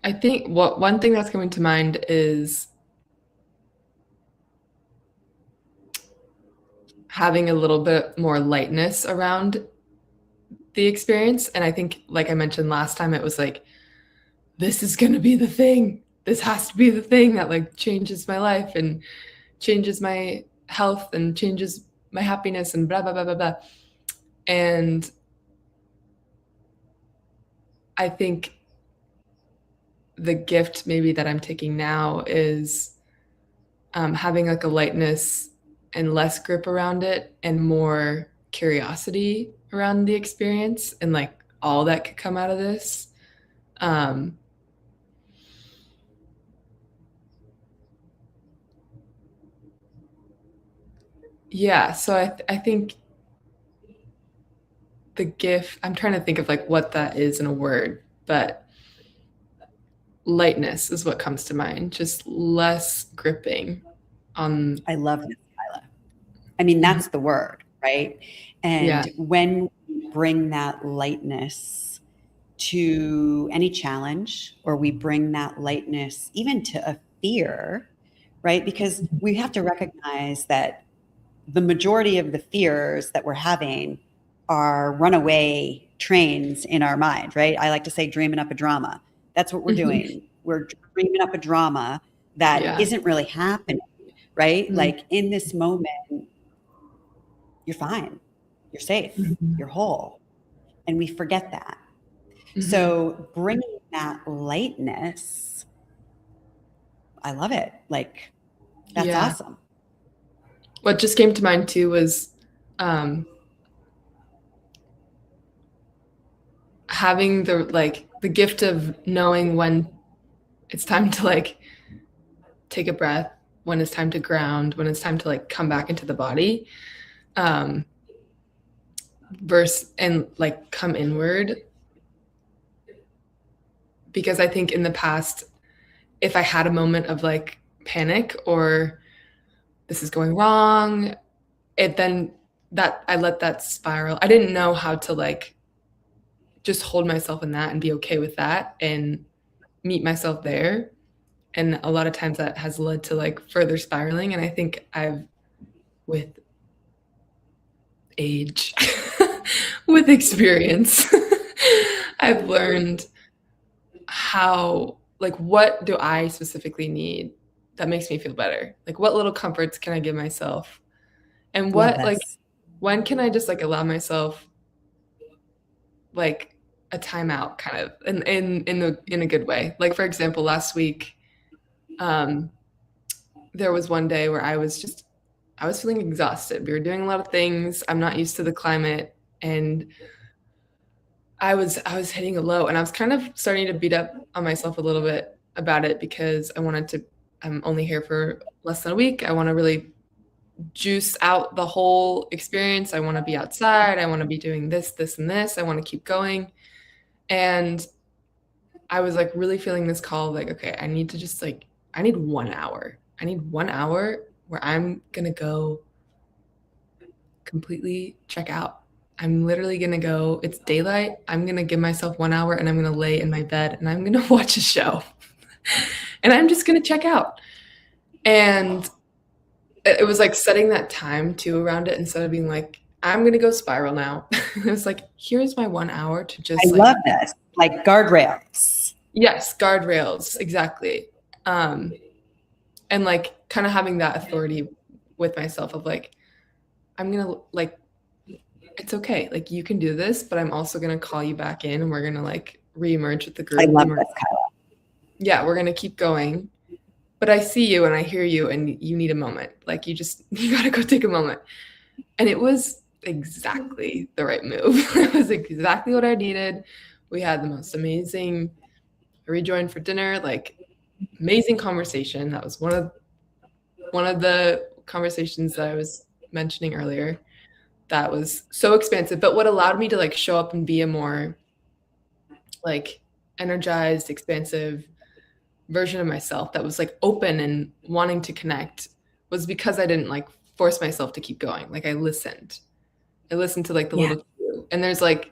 I think one thing that's coming to mind is having a little bit more lightness around the experience. And I think, like I mentioned last time, it was like, this is going to be the thing. This has to be the thing that like changes my life and changes my health and changes my happiness and blah, blah, blah, blah, blah. And I think the gift maybe that I'm taking now is having like a lightness and less grip around it and more curiosity around the experience and like all that could come out of this. Yeah, so I think the gift, I'm trying to think of like what that is in a word, but lightness is what comes to mind, just less gripping on. I love this, Kyla. I mean, that's the word, right? And Yeah. when we bring that lightness to any challenge, or we bring that lightness even to a fear, right? Because we have to recognize that the majority of the fears that we're having are runaway trains in our mind, right? I like to say dreaming up a drama. That's what we're doing. We're dreaming up a drama that Yeah. isn't really happening, right? Mhm. Like in this moment, you're fine, you're safe, you're whole. And we forget that. So bringing that lightness, I love it. Like, that's Yeah. awesome. What just came to mind too was having the gift of knowing when it's time to like take a breath, when it's time to ground, when it's time to like come back into the body, versus and like come inward. Because I think in the past, if I had a moment of like panic or this is going wrong, then that I let that spiral. I didn't know how to like just hold myself in that and be okay with that and meet myself there. And a lot of times that has led to like further spiraling. And I think with age, with experience, I've learned how, like, what do I specifically need that makes me feel better? Like, what little comforts can I give myself? And Love what, like, this. when can I just like allow myself like a timeout kind of in a good way? Like, for example, last week, there was one day where I was feeling exhausted. We were doing a lot of things. I'm not used to the climate, and I was hitting a low, and I was kind of starting to beat up on myself a little bit about it because I'm only here for less than a week. I want to really juice out the whole experience. I want to be outside. I want to be doing this, this, and this. I want to keep going. And I was like really feeling this call of like, okay, I need 1 hour. I need 1 hour where I'm going to go completely check out. I'm literally going to go, it's daylight. I'm going to give myself 1 hour and I'm going to lay in my bed and I'm going to watch a show. And I'm just going to check out. And it was like setting that time too around it instead of being like, I'm going to go spiral now. It was like, here's my 1 hour to just I love this. Like guardrails. Yes, guardrails, exactly. And like kind of having that authority with myself of like, I'm going to like, it's okay. Like you can do this, but I'm also going to call you back in and we're going to like reemerge with the group. I love this, Kyla. Yeah, we're going to keep going. But I see you and I hear you and you need a moment. Like you got to go take a moment. And it was exactly the right move. It was exactly what I needed. We had the most amazing rejoin for dinner, like amazing conversation. That was one of the conversations that I was mentioning earlier. That was so expansive, but what allowed me to like show up and be a more like energized, expansive version of myself that was like open and wanting to connect was because I didn't like force myself to keep going. Like I listened to like the little cue. And there's like,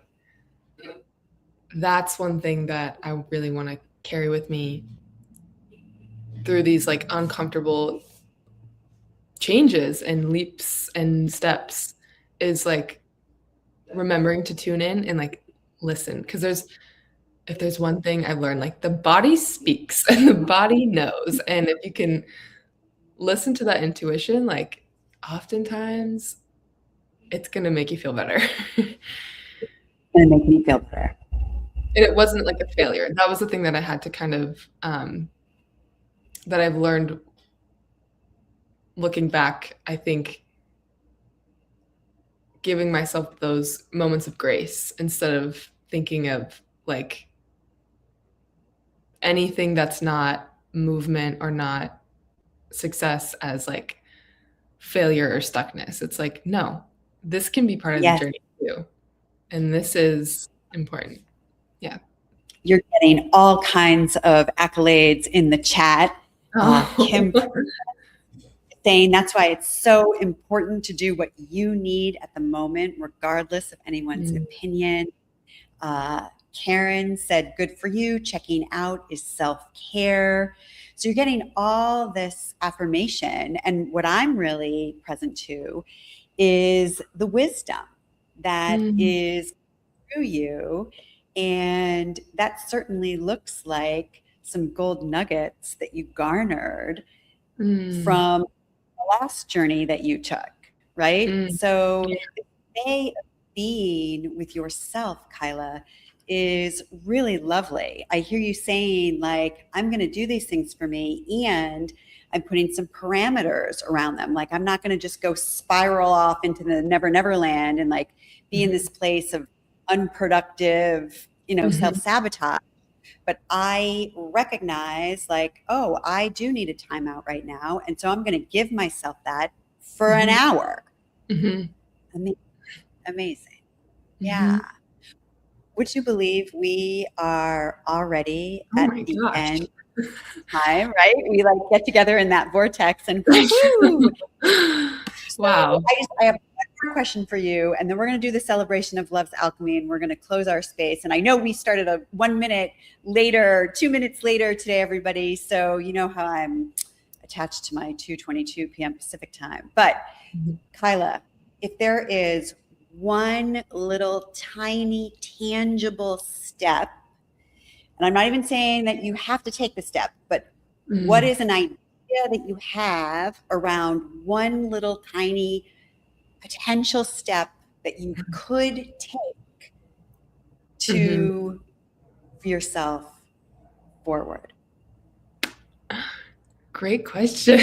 that's one thing that I really want to carry with me through these like uncomfortable changes and leaps and steps is like remembering to tune in and like listen. Because if there's one thing I've learned, like the body speaks and the body knows. And if you can listen to that intuition, like oftentimes it's going to make you feel better. It's going to make me feel better. And it wasn't like a failure. That was the thing that I had to kind of, that I've learned looking back, I think giving myself those moments of grace instead of thinking of like anything that's not movement or not success as like failure or stuckness. It's like, no, this can be part of the journey too. And this is important. Yeah. You're getting all kinds of accolades in the chat. Kim, saying that's why it's so important to do what you need at the moment, regardless of anyone's opinion. Karen said, good for you. Checking out is self-care. So you're getting all this affirmation. And what I'm really present to is the wisdom that is through you. And that certainly looks like some gold nuggets that you garnered from the last journey that you took, right? So the way of being with yourself, Kyla, is really lovely. I hear you saying, like, I'm going to do these things for me, and I'm putting some parameters around them. Like, I'm not going to just go spiral off into the never land and like be in this place of unproductive, self-sabotage. But I recognize, like, oh, I do need a timeout right now. And so I'm going to give myself that for an hour. Amazing. Yeah. Would you believe we are already at the end of time, right? We like get together in that vortex and wow. I have one more question for you, and then we're going to do the celebration of Love's Alchemy, and we're going to close our space. And I know we started 1 minute later, 2 minutes later today, everybody. So you know how I'm attached to my 2:22 p.m. Pacific time. But Kyla, if there is one little tiny tangible step, and I'm not even saying that you have to take the step, but what is an idea that you have around one little tiny potential step that you could take to move yourself forward? Great question.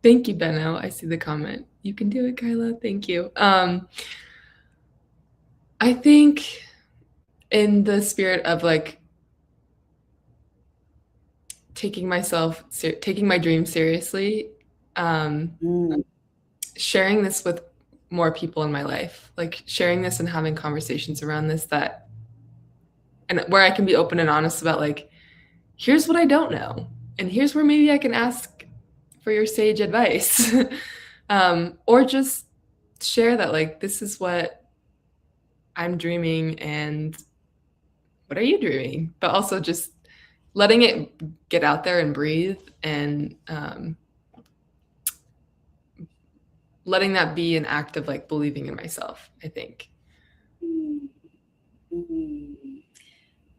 Thank you, Benno. I see the comment. You can do it, Kyla. Thank you. I think in the spirit of like taking my dreams seriously, sharing this with more people in my life, like sharing this and having conversations around this and where I can be open and honest about like, here's what I don't know. And here's where maybe I can ask for your sage advice. Or just share that like, this is what I'm dreaming and what are you dreaming? But also just letting it get out there and breathe and letting that be an act of like believing in myself, I think.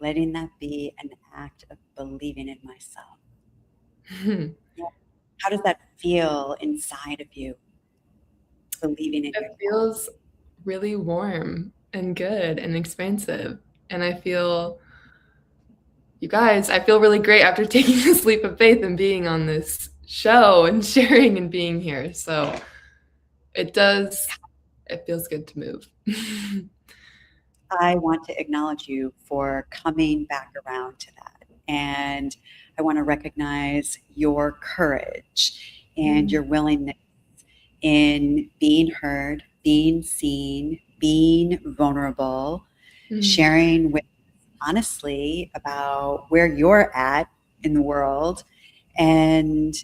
Letting that be an act of believing in myself. How does that feel inside of you? Believing in it feels really warm and good and expansive. And I feel, you guys, I feel really great after taking this leap of faith and being on this show and sharing and being here. So it feels good to move. I want to acknowledge you for coming back around to that. And I want to recognize your courage and your willingness in being heard, being seen, being vulnerable, sharing with honestly about where you're at in the world. And,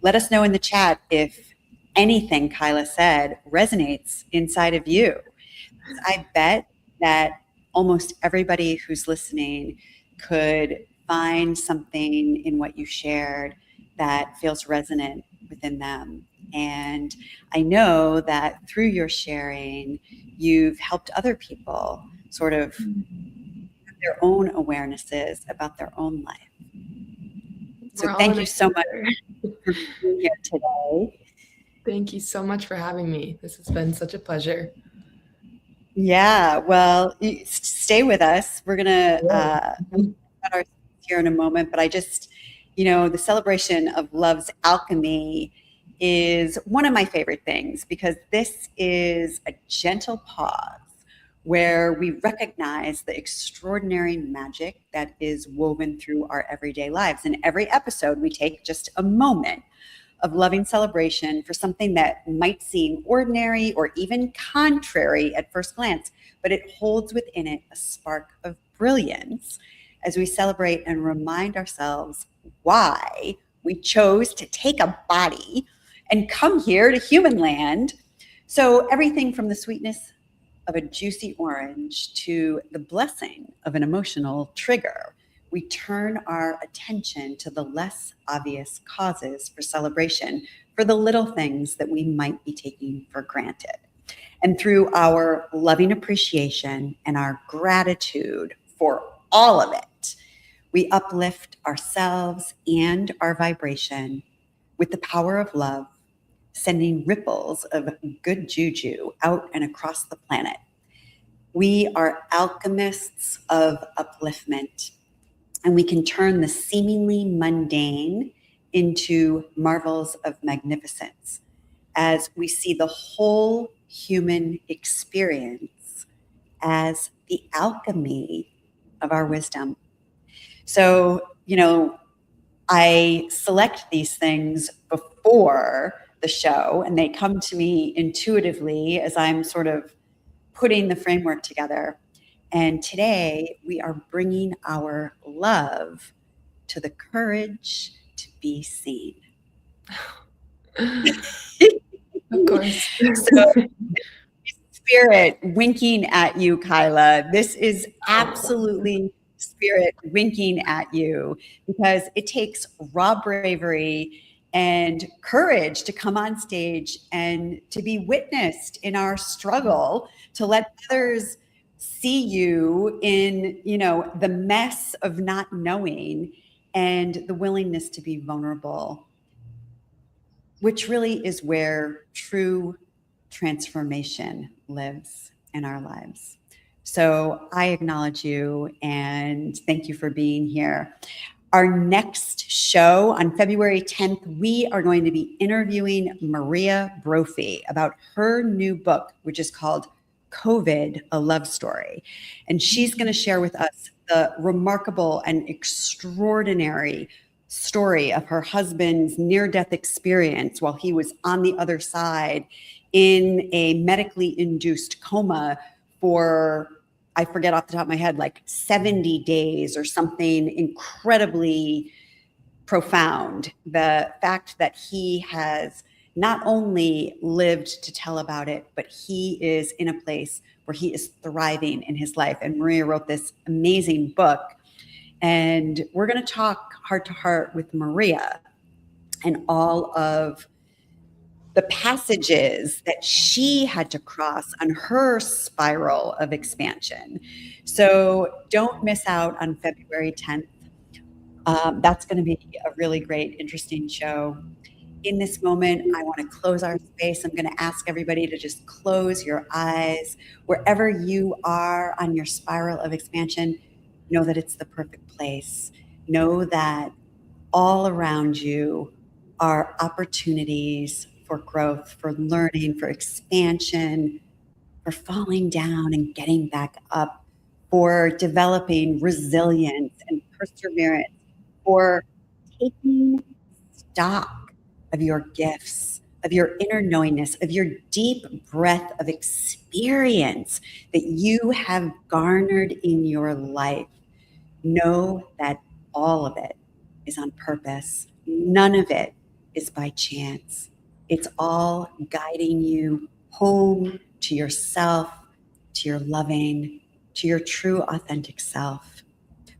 let us know in the chat if anything Kyla said resonates inside of you. I bet that almost everybody who's listening could find something in what you shared that feels resonant within them. And I know that through your sharing, you've helped other people sort of have their own awarenesses about their own life. So thank you so much for being here today. Thank you so much for having me. This has been such a pleasure. Yeah, well, stay with us. We're going to here in a moment, but I just, the celebration of Love's Alchemy is one of my favorite things because this is a gentle pause where we recognize the extraordinary magic that is woven through our everyday lives. In every episode, we take just a moment of loving celebration for something that might seem ordinary or even contrary at first glance, but it holds within it a spark of brilliance as we celebrate and remind ourselves why we chose to take a body and come here to human land. So everything from the sweetness of a juicy orange to the blessing of an emotional trigger, we turn our attention to the less obvious causes for celebration, for the little things that we might be taking for granted. And through our loving appreciation and our gratitude for all of it, we uplift ourselves and our vibration with the power of love, sending ripples of good juju out and across the planet. We are alchemists of upliftment, and we can turn the seemingly mundane into marvels of magnificence as we see the whole human experience as the alchemy of our wisdom. So, I select these things before the show, and they come to me intuitively as I'm sort of putting the framework together. And today we are bringing our love to the courage to be seen. Of course. So, spirit winking at you, Kyla. This is absolutely spirit winking at you, because it takes raw bravery and courage to come on stage and to be witnessed in our struggle, to let others see you in, the mess of not knowing, and the willingness to be vulnerable, which really is where true transformation lives in our lives. So I acknowledge you and thank you for being here. Our next show on February 10th, we are going to be interviewing Maria Brophy about her new book, which is called COVID, A Love Story. And she's going to share with us the remarkable and extraordinary story of her husband's near-death experience while he was on the other side in a medically induced coma for, I forget off the top of my head, like 70 days or something incredibly profound. The fact that he has not only lived to tell about it, but he is in a place where he is thriving in his life. And Maria wrote this amazing book. And we're going to talk heart to heart with Maria and all of the passages that she had to cross on her spiral of expansion. So don't miss out on February 10th. That's going to be a really great, interesting show. In this moment, I want to close our space. I'm going to ask everybody to just close your eyes. Wherever you are on your spiral of expansion, know that it's the perfect place. Know that all around you are opportunities for growth, for learning, for expansion, for falling down and getting back up, for developing resilience and perseverance, for taking stock of your gifts, of your inner knowingness, of your deep breath of experience that you have garnered in your life. Know that all of it is on purpose. None of it is by chance. It's all guiding you home to yourself, to your loving, to your true authentic self.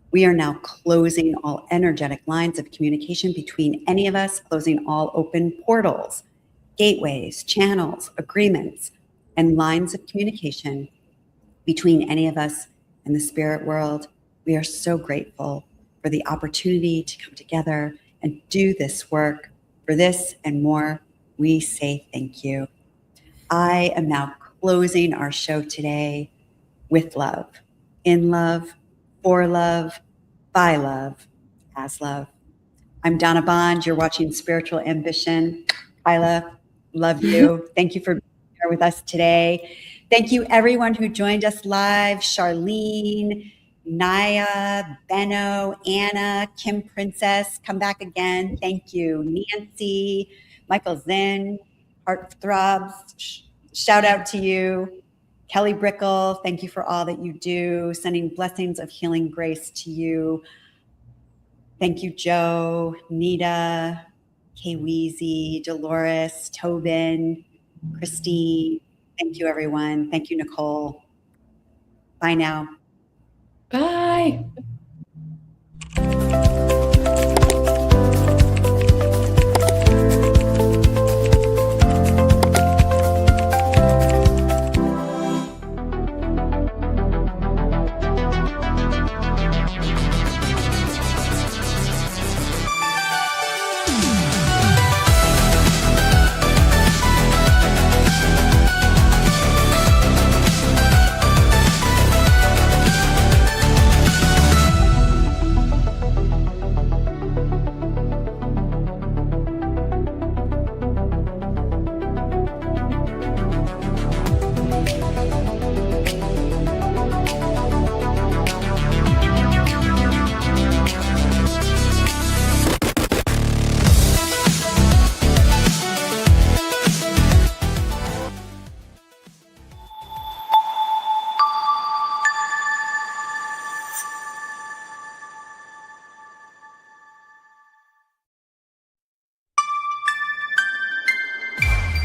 We are now closing all energetic lines of communication between any of us, closing all open portals, gateways, channels, agreements, and lines of communication between any of us and the spirit world. We are so grateful for the opportunity to come together and do this work. For this and more, we say thank you. I am now closing our show today with love, in love, for love, by love, as love. I'm Donna Bond. You're watching Spiritual Ambition. Isla, love you. Thank you for being here with us today. Thank you, everyone who joined us live. Charlene, Naya, Benno, Anna, Kim Princess, come back again. Thank you. Nancy, Michael Zinn, Heartthrobs, shout out to you. Kelly Brickle, thank you for all that you do. Sending blessings of healing grace to you. Thank you, Joe, Nita, Kay Weezy, Dolores, Tobin, Christine. Thank you, everyone. Thank you, Nicole. Bye now. Bye.